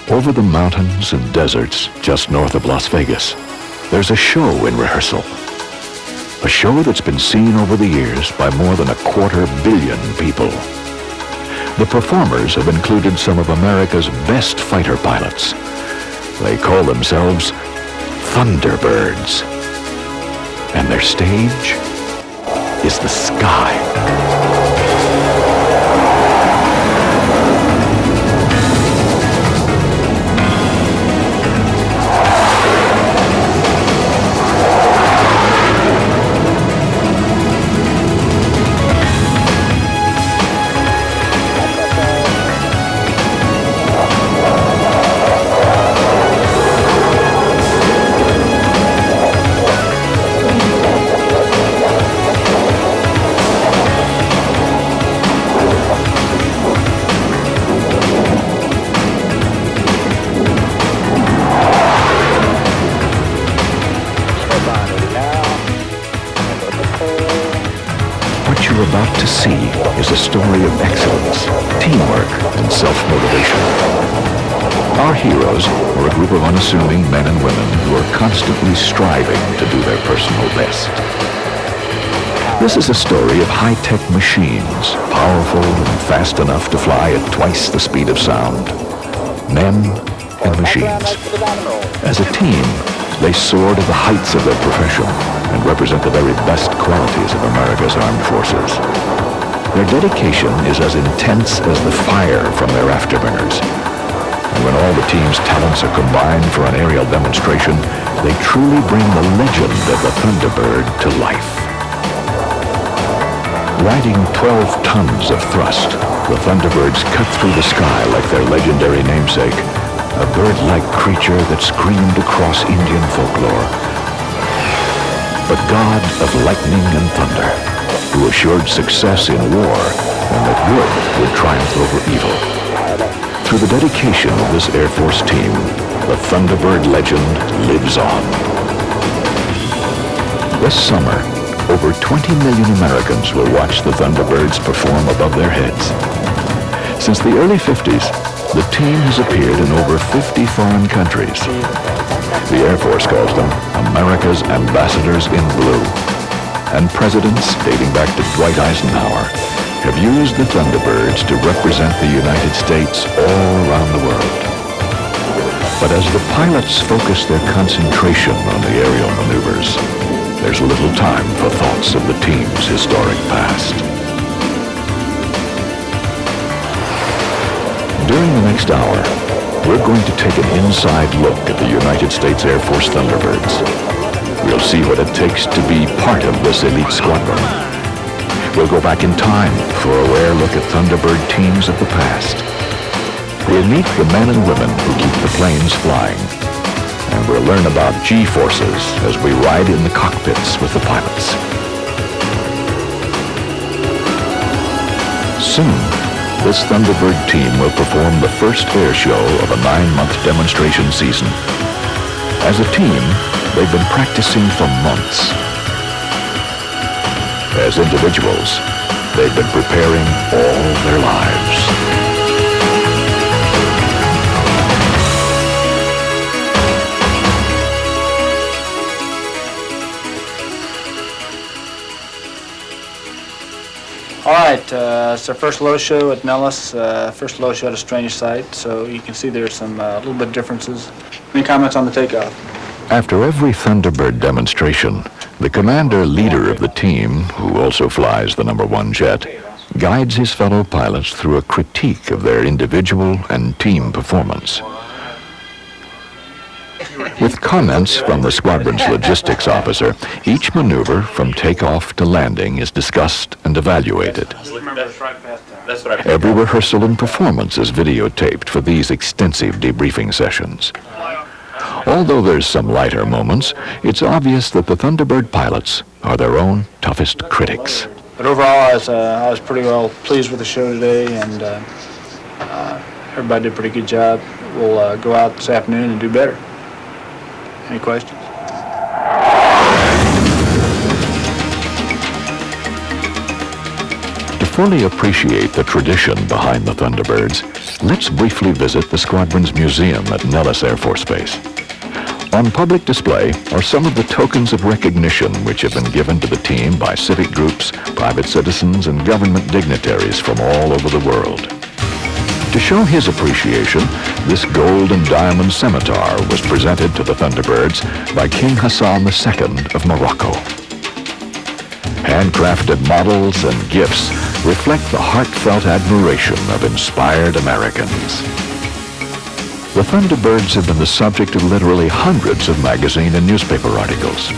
Over the mountains and deserts just north of Las Vegas, there's a show in rehearsal. A show that's been seen over the years by more than 250 million people. The performers have included some of America's best fighter pilots. They call themselves Thunderbirds. And their stage is the sky. What you're about to see is a story of excellence, teamwork, and self-motivation. Our heroes are a group of unassuming men and women who are constantly striving to do their personal best. This is a story of high-tech machines, powerful and fast enough to fly at twice the speed of sound. Men and machines. As a team, they soar to the heights of their profession and represent the very best qualities of America's armed forces. Their dedication is as intense as the fire from their afterburners. And when all the team's talents are combined for an aerial demonstration, they truly bring the legend of the Thunderbird to life. Riding 12 tons of thrust, the Thunderbirds cut through the sky like their legendary namesake, a bird-like creature that screamed across Indian folklore. But God of lightning and thunder, who assured success in war and that good would triumph over evil. Through the dedication of this Air Force team, the Thunderbird legend lives on. This summer, over 20 million Americans will watch the Thunderbirds perform above their heads. Since the early 50s, the team has appeared in over 50 foreign countries. The Air Force calls them America's Ambassadors in Blue. And presidents, dating back to Dwight Eisenhower, have used the Thunderbirds to represent the United States all around the world. But as the pilots focus their concentration on the aerial maneuvers, there's little time for thoughts of the team's historic past. During the next hour, we're going to take an inside look at the United States Air Force Thunderbirds. We'll see what it takes to be part of this elite squadron. We'll go back in time for a rare look at Thunderbird teams of the past. We'll meet the men and women who keep the planes flying. And we'll learn about G-forces as we ride in the cockpits with the pilots. Soon, this Thunderbird team will perform the first air show of a 9-month demonstration season. As a team, they've been practicing for months. As individuals, they've been preparing all their lives. All right, it's our first low show at Nellis, first low show at a strange site, so you can see there's some little bit differences. Any comments on the takeoff? After every Thunderbird demonstration, the commander-leader of the team, who also flies the number 1 jet, guides his fellow pilots through a critique of their individual and team performance. With comments from the squadron's logistics officer, each maneuver from takeoff to landing is discussed and evaluated. Every rehearsal and performance is videotaped for these extensive debriefing sessions. Although there's some lighter moments, it's obvious that the Thunderbird pilots are their own toughest critics. But overall, I was pretty well pleased with the show today, and everybody did a pretty good job. We'll go out this afternoon and do better. Any questions? To fully appreciate the tradition behind the Thunderbirds, let's briefly visit the squadron's museum at Nellis Air Force Base. On public display are some of the tokens of recognition which have been given to the team by civic groups, private citizens, and government dignitaries from all over the world. To show his appreciation, this gold and diamond scimitar was presented to the Thunderbirds by King Hassan II of Morocco. Handcrafted models and gifts reflect the heartfelt admiration of inspired Americans. The Thunderbirds have been the subject of literally hundreds of magazine and newspaper articles.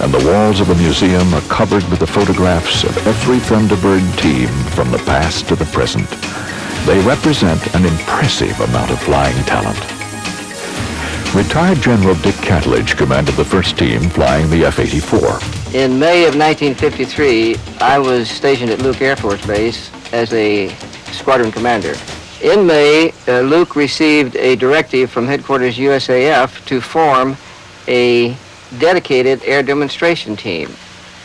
And the walls of the museum are covered with the photographs of every Thunderbird team from the past to the present. They represent an impressive amount of flying talent. Retired General Dick Catledge commanded the first team flying the F-84. In May of 1953, I was stationed at Luke Air Force Base as a squadron commander. In May, Luke received a directive from headquarters USAF to form a dedicated air demonstration team.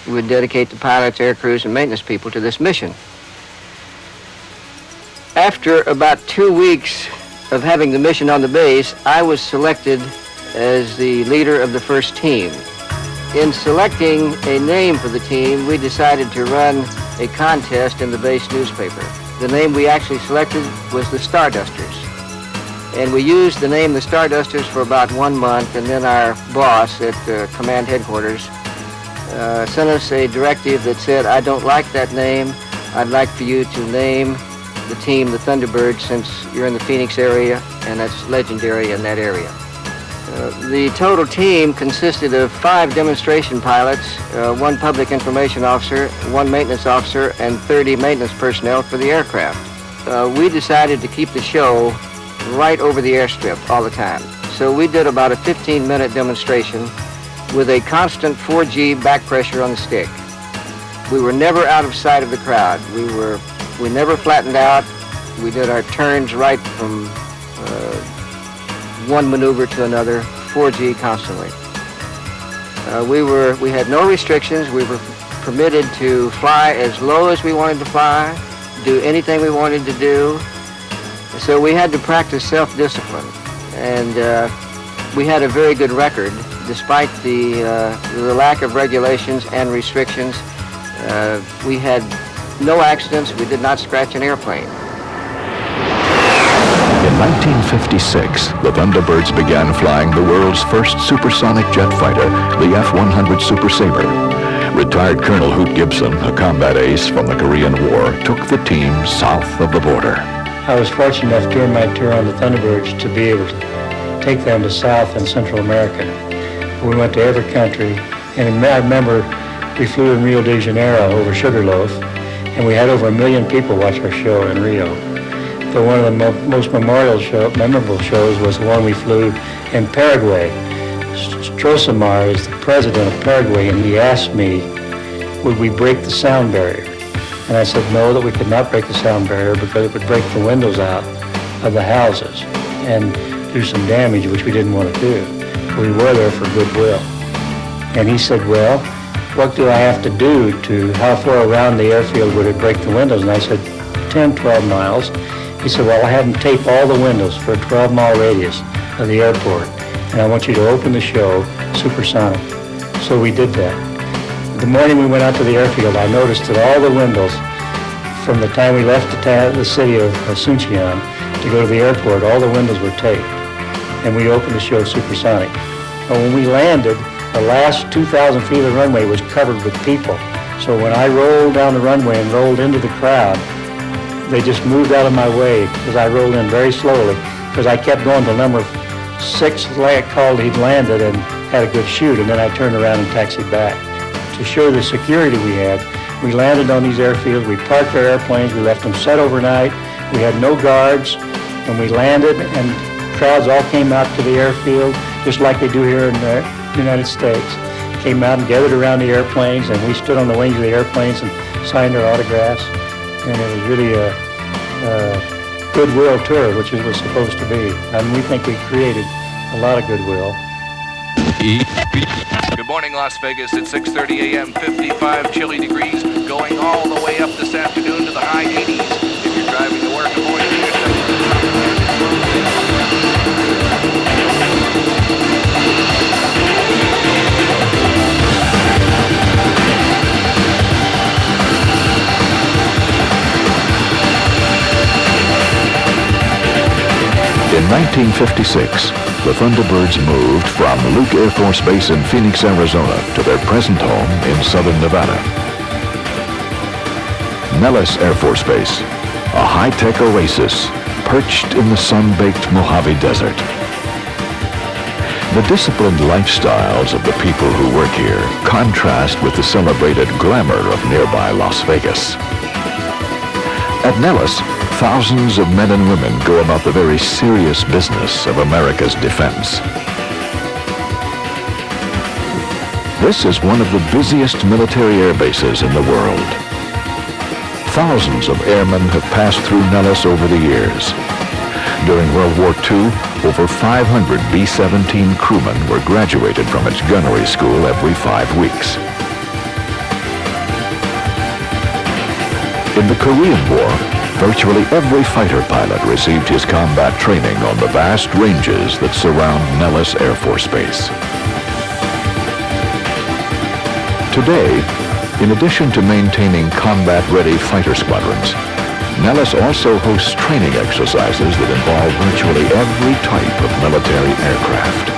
We would dedicate the pilots, air crews, and maintenance people to this mission. After about 2 weeks of having the mission on the base, I was selected as the leader of the first team. In selecting a name for the team, we decided to run a contest in the base newspaper. The name we actually selected was the Stardusters. And we used the name the Stardusters for about 1 month, and then our boss at command headquarters sent us a directive that said, I don't like that name. I'd like for you to name the team the Thunderbirds, since you're in the Phoenix area, and that's legendary in that area. The total team consisted of 5 demonstration pilots, 1 public information officer, 1 maintenance officer, and 30 maintenance personnel for the aircraft. We decided to keep the show right over the airstrip all the time. So we did about a 15-minute demonstration with a constant 4G back pressure on the stick. We were never out of sight of the crowd. We never flattened out. We did our turns right from one maneuver to another, 4G constantly. We had no restrictions. We were permitted to fly as low as we wanted to fly, do anything we wanted to do. So we had to practice self-discipline, and we had a very good record despite the lack of regulations and restrictions. We had no accidents. We did not scratch an airplane. In 1956, the Thunderbirds began flying the world's first supersonic jet fighter, the F-100 Super Sabre. Retired Colonel Hoot Gibson, a combat ace from the Korean War, took the team south of the border. I was fortunate enough during my tour on the Thunderbirds to be able to take them to South and Central America. We went to every country, and I remember we flew in Rio de Janeiro over Sugarloaf, and we had over 1 million people watch our show in Rio. But one of the most memorable shows was the one we flew in Paraguay. Stroessner is the president of Paraguay, and he asked me, would we break the sound barrier? And I said no, that we could not break the sound barrier because it would break the windows out of the houses and do some damage, which we didn't want to do. We were there for goodwill. And he said, well, what do I have to do how far around the airfield would it break the windows? And I said, 10, 12 miles. He said, well, I had them tape all the windows for a 12-mile radius of the airport, and I want you to open the show supersonic. So we did that. The morning we went out to the airfield, I noticed that all the windows, from the time we left the city of Asuncion to go to the airport, all the windows were taped, and we opened the show supersonic. But when we landed, the last 2,000 feet of the runway was covered with people. So when I rolled down the runway and rolled into the crowd, they just moved out of my way because I rolled in very slowly, because I kept going till number 6 called he'd landed and had a good shoot, and then I turned around and taxied back. To show the security we had, we landed on these airfields, we parked our airplanes, we left them set overnight, we had no guards, and we landed, and crowds all came out to the airfield, just like they do here in the United States. Came out and gathered around the airplanes, and we stood on the wings of the airplanes and signed our autographs. And it was really a goodwill tour, which it was supposed to be. And we think we created a lot of goodwill. Good morning, Las Vegas. It's 6:30 a.m., 55 chilly degrees, going all the way up this afternoon to the high 80s. If you're driving to work, avoid the In 1956, the Thunderbirds moved from Luke Air Force Base in Phoenix, Arizona to their present home in southern Nevada. Nellis Air Force Base, a high-tech oasis perched in the sun-baked Mojave Desert. The disciplined lifestyles of the people who work here contrast with the celebrated glamour of nearby Las Vegas. At Nellis, thousands of men and women go about the very serious business of America's defense. This is one of the busiest military air bases in the world. Thousands of airmen have passed through Nellis over the years. During World War II, over 500 B-17 crewmen were graduated from its gunnery school every 5 weeks. In the Korean War, virtually every fighter pilot received his combat training on the vast ranges that surround Nellis Air Force Base. Today, in addition to maintaining combat-ready fighter squadrons, Nellis also hosts training exercises that involve virtually every type of military aircraft.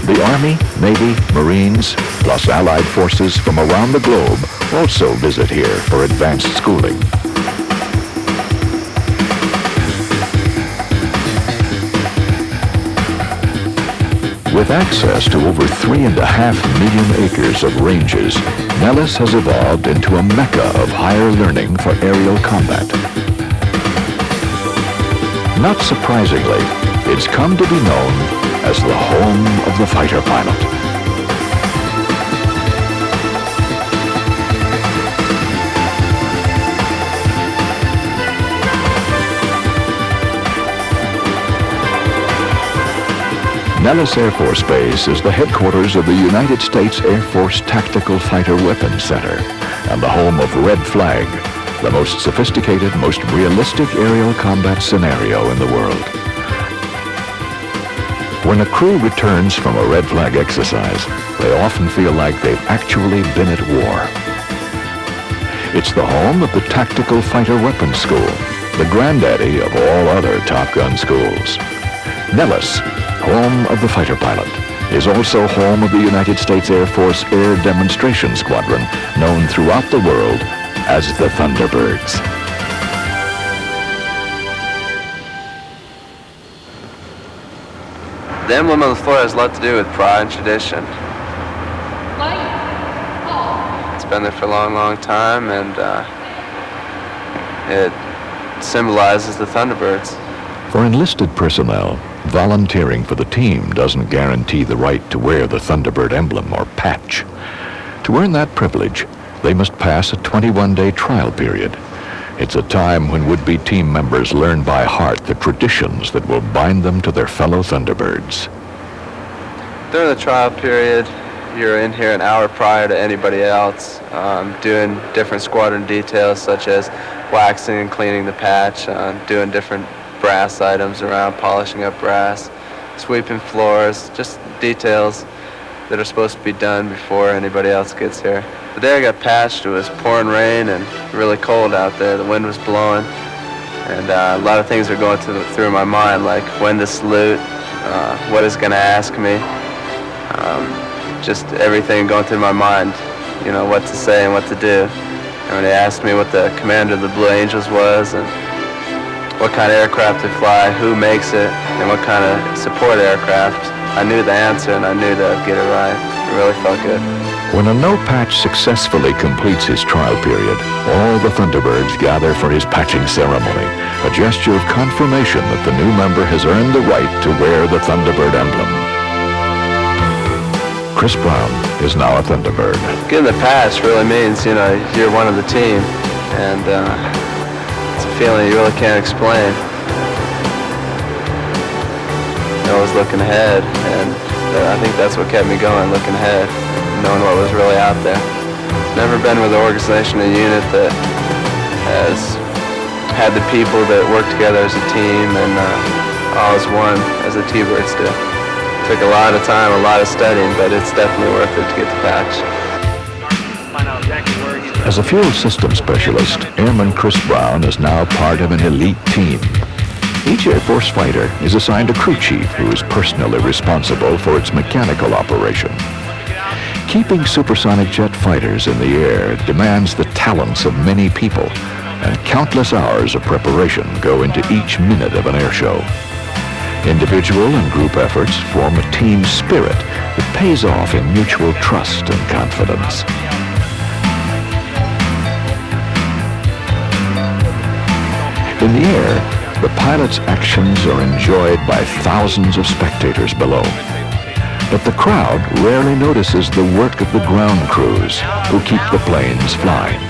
The Army, Navy, Marines, plus Allied forces from around the globe also visit here for advanced schooling. With access to over 3.5 million acres of ranges, Nellis has evolved into a mecca of higher learning for aerial combat. Not surprisingly, it's come to be known as the home of the fighter pilot. Nellis Air Force Base is the headquarters of the United States Air Force Tactical Fighter Weapons Center and the home of Red Flag, the most sophisticated, most realistic aerial combat scenario in the world. When a crew returns from a Red Flag exercise, they often feel like they've actually been at war. It's the home of the Tactical Fighter Weapons School, the granddaddy of all other Top Gun schools. Nellis, home of the fighter pilot, is also home of the United States Air Force Air Demonstration Squadron, known throughout the world as the Thunderbirds. The emblem on the floor has a lot to do with pride and tradition. It's been there for a long, long time, and it symbolizes the Thunderbirds. For enlisted personnel, volunteering for the team doesn't guarantee the right to wear the Thunderbird emblem or patch. To earn that privilege, they must pass a 21-day trial period. It's a time when would-be team members learn by heart the traditions that will bind them to their fellow Thunderbirds. During the trial period, you're in here an hour prior to anybody else, doing different squadron details such as waxing and cleaning the patch, doing different brass items around, polishing up brass, sweeping floors, just details that are supposed to be done before anybody else gets here. The day I got patched, it was pouring rain and really cold out there. The wind was blowing, and a lot of things were going through my mind, like when to salute, what is going to ask me, just everything going through my mind, you know, what to say and what to do. And when they asked me what the commander of the Blue Angels was and what kind of aircraft to fly, who makes it, and what kind of support aircraft, I knew the answer and I knew that I'd get it right. It really felt good. When a no-patch successfully completes his trial period, all the Thunderbirds gather for his patching ceremony, a gesture of confirmation that the new member has earned the right to wear the Thunderbird emblem. Chris Brown is now a Thunderbird. Getting the patch really means, you know, you're one of the team, and it's a feeling you really can't explain. always looking ahead, and I think that's what kept me going, looking ahead, knowing what was really out there. Never been with an organization or unit that has had the people that work together as a team and all as one, as the T-Birds do. Took a lot of time, a lot of studying, but it's definitely worth it to get the patch. As a fuel system specialist, Airman Chris Brown is now part of an elite team. Each Air Force fighter is assigned a crew chief who is personally responsible for its mechanical operation. Keeping supersonic jet fighters in the air demands the talents of many people, and countless hours of preparation go into each minute of an air show. Individual and group efforts form a team spirit that pays off in mutual trust and confidence. In the air, the pilot's actions are enjoyed by thousands of spectators below. But the crowd rarely notices the work of the ground crews who keep the planes flying.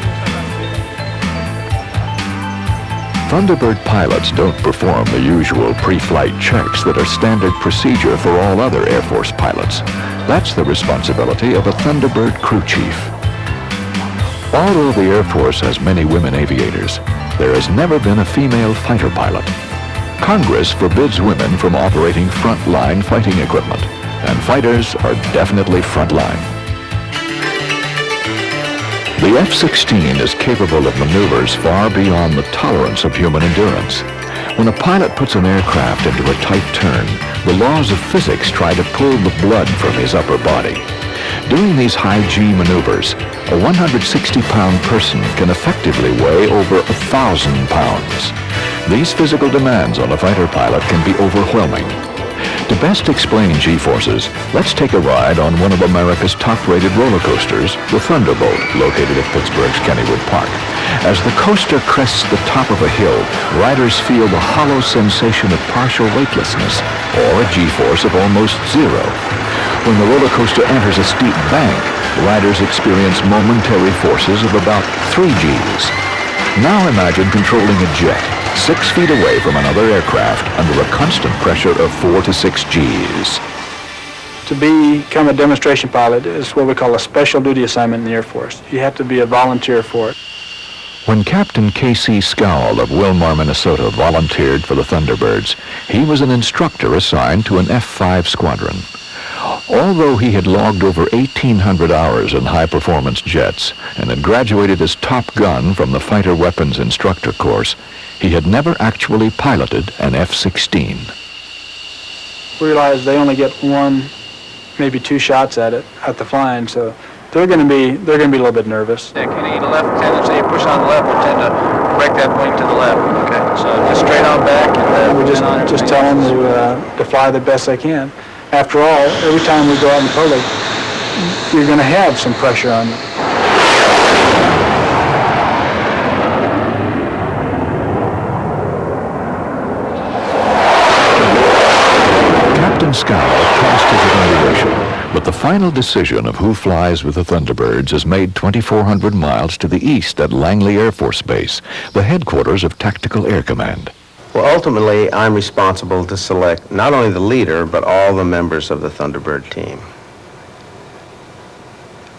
Thunderbird pilots don't perform the usual pre-flight checks that are standard procedure for all other Air Force pilots. That's the responsibility of a Thunderbird crew chief. Although the Air Force has many women aviators, there has never been a female fighter pilot. Congress forbids women from operating front-line fighting equipment, and fighters are definitely front-line. The F-16 is capable of maneuvers far beyond the tolerance of human endurance. When a pilot puts an aircraft into a tight turn, the laws of physics try to pull the blood from his upper body. Doing these high-G maneuvers, a 160-pound person can effectively weigh over 1,000 pounds. These physical demands on a fighter pilot can be overwhelming. To best explain G-forces, let's take a ride on one of America's top-rated roller coasters, the Thunderbolt, located at Pittsburgh's Kennywood Park. As the coaster crests the top of a hill, riders feel the hollow sensation of partial weightlessness, or a G-force of almost zero. When the roller coaster enters a steep bank, riders experience momentary forces of about 3 Gs. Now imagine controlling a jet 6 feet away from another aircraft under a constant pressure of 4 to 6 Gs. To become a demonstration pilot is what we call a special duty assignment in the Air Force. You have to be a volunteer for it. When Captain K.C. Scowell of Wilmar, Minnesota volunteered for the Thunderbirds, he was an instructor assigned to an F-5 squadron. Although he had logged over 1,800 hours in high-performance jets and had graduated as top gun from the Fighter Weapons Instructor course, he had never actually piloted an F-16. We realize they only get 1, maybe 2 shots at it, at the flying, so they're going to be a little bit nervous. Any left tendency, you push on the left, will tend to break that wing to the left. Okay. So just straight on back, and We just tell them to fly the best they can. After all, every time we go out in public, you're going to have some pressure on you. Captain Scowell passed his evaluation, but the final decision of who flies with the Thunderbirds is made 2,400 miles to the east at Langley Air Force Base, the headquarters of Tactical Air Command. Well, ultimately, I'm responsible to select not only the leader, but all the members of the Thunderbird team.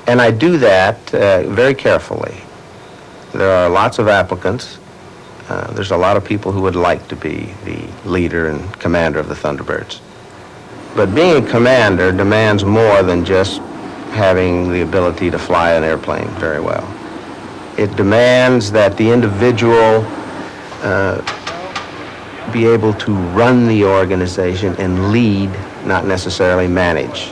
And I do that very carefully. There are lots of applicants. There's a lot of people who would like to be the leader and commander of the Thunderbirds. But being a commander demands more than just having the ability to fly an airplane very well. It demands that the individual be able to run the organization and lead, not necessarily manage.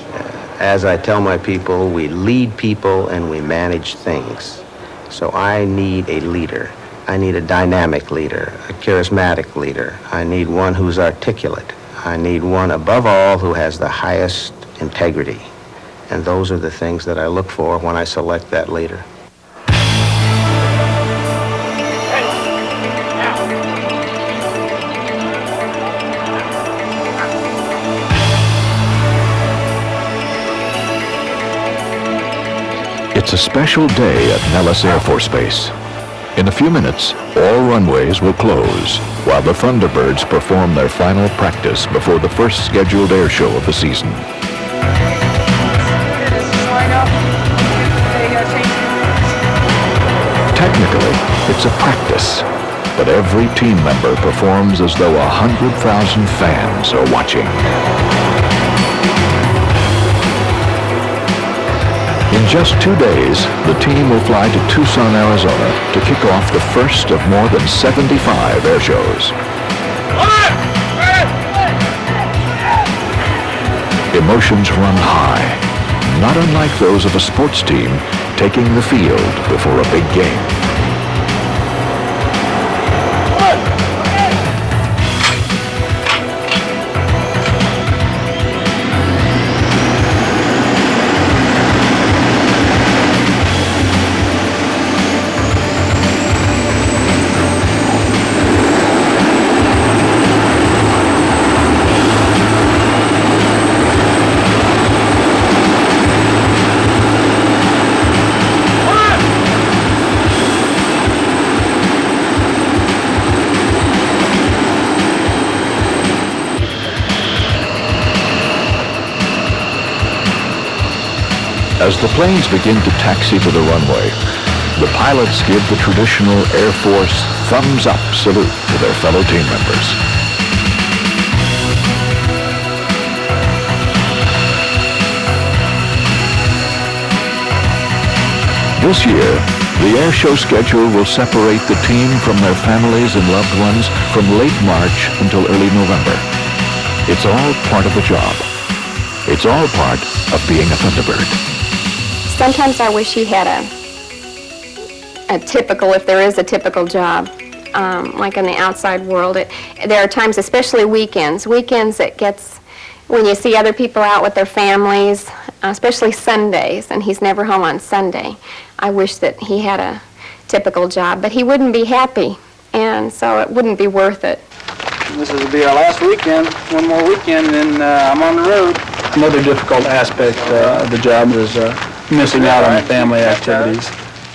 As I tell my people, we lead people and we manage things. So I need a leader. I need a dynamic leader, a charismatic leader. I need one who's articulate. I need one, above all, who has the highest integrity. And those are the things that I look for when I select that leader. It's a special day at Nellis Air Force Base. In a few minutes, all runways will close while the Thunderbirds perform their final practice before the first scheduled air show of the season. Technically, it's a practice, but every team member performs as though 100,000 fans are watching. In just 2 days, the team will fly to Tucson, Arizona to kick off the first of more than 75 air shows. Emotions run high, not unlike those of a sports team taking the field before a big game. As the planes begin to taxi to the runway, the pilots give the traditional Air Force thumbs up salute to their fellow team members. This year, the air show schedule will separate the team from their families and loved ones from late March until early November. It's all part of the job. It's all part of being a Thunderbird. Sometimes I wish he had a typical, if there is a typical job, like in the outside world. There are times, especially weekends it gets, when you see other people out with their families, especially Sundays, and he's never home on Sunday. I wish that he had a typical job, but he wouldn't be happy, and so it wouldn't be worth it. This will be our last weekend, one more weekend, and I'm on the road. Another difficult aspect of the job is missing out on the family activities.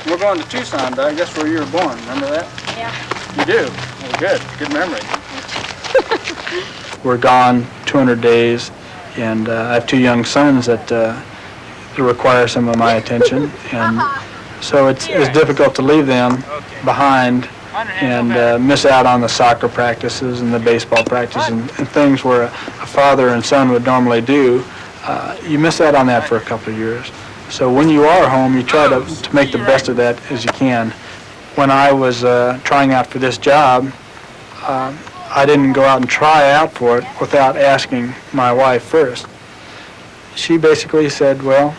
We're going to Tucson, Doug. That's where you were born. Remember that? Yeah. You do? Well, good. Good memory. We're gone 200 days, and I have 2 young sons that require some of my attention, and so it's difficult to leave them behind and miss out on the soccer practices and the baseball practices and things where a father and son would normally do. You miss out on that for a couple of years. So when you are home, you try to make the best of that as you can. When I was trying out for this job, I didn't go out and try out for it without asking my wife first. She basically said, well,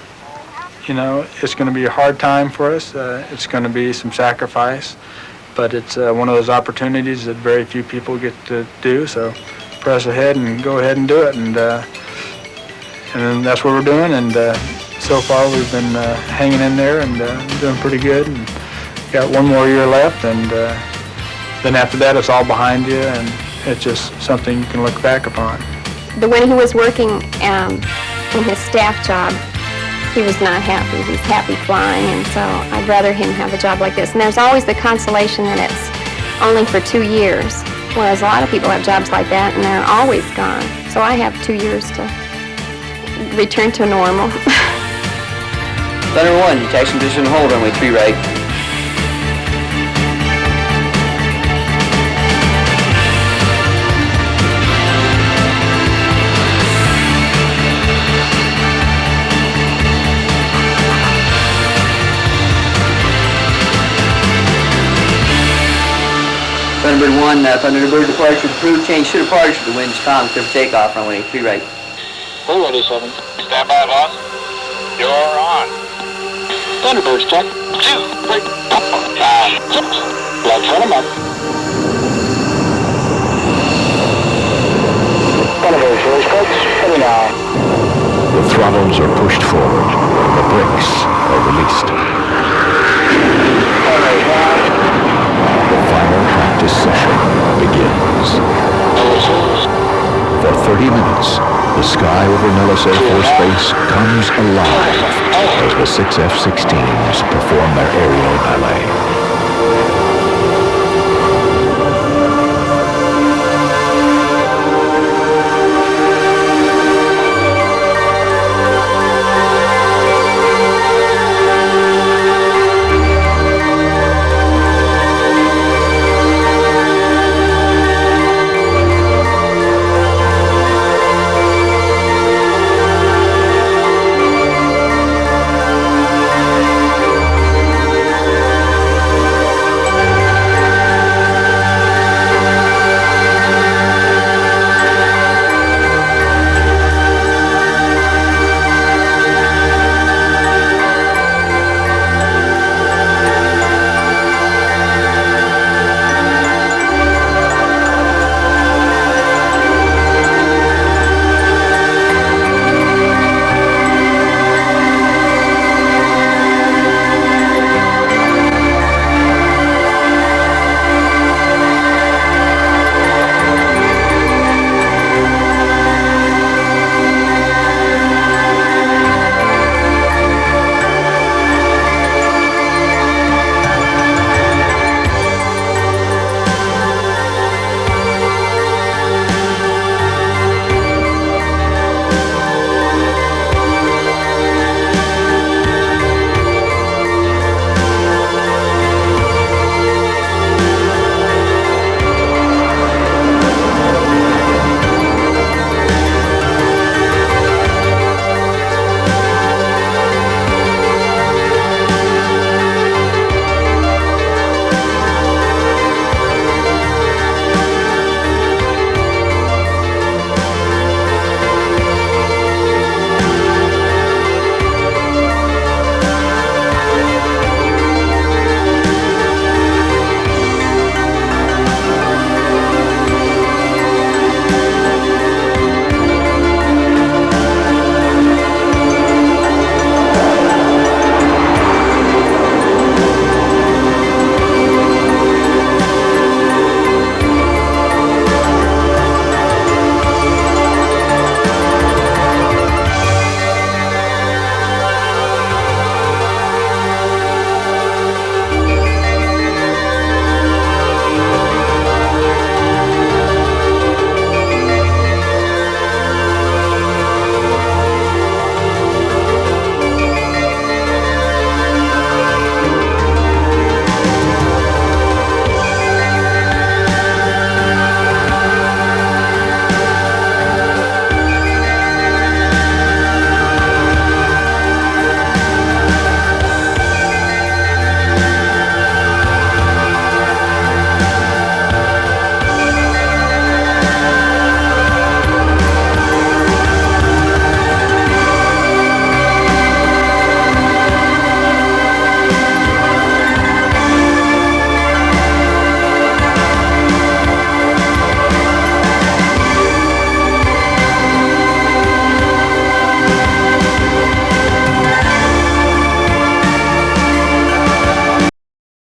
you know, it's going to be a hard time for us. It's going to be some sacrifice, but it's one of those opportunities that very few people get to do. So press ahead and go ahead and do it. And that's what we're doing. And so far we've been hanging in there and doing pretty good. And got 1 more year left. And then after that, it's all behind you, and it's just something you can look back upon. When he was working in his staff job, he was not happy. He's happy flying, and so I'd rather him have a job like this. And there's always the consolation that it's only for 2 years, whereas a lot of people have jobs like that, and they're always gone. So I have 2 years to return to normal. Thunder 1, taxi position hold, runway 3 right. Thunderbird 1, Thunderbird departure approved. Change to departure. The wind's calm. Clear for takeoff. Runway 3 right. Full ready, 7. Stand by, boss. You're on. Thunderbirds check. 2, 3, 4, 5, 6. Flight front them up. Thunderbirds, release folks. Ready now. The throttles are pushed forward, and the brakes are released. The final practice session begins. For 30 minutes, the sky over Nellis Air Force Base comes alive as the 6 F-16s perform their aerial ballet.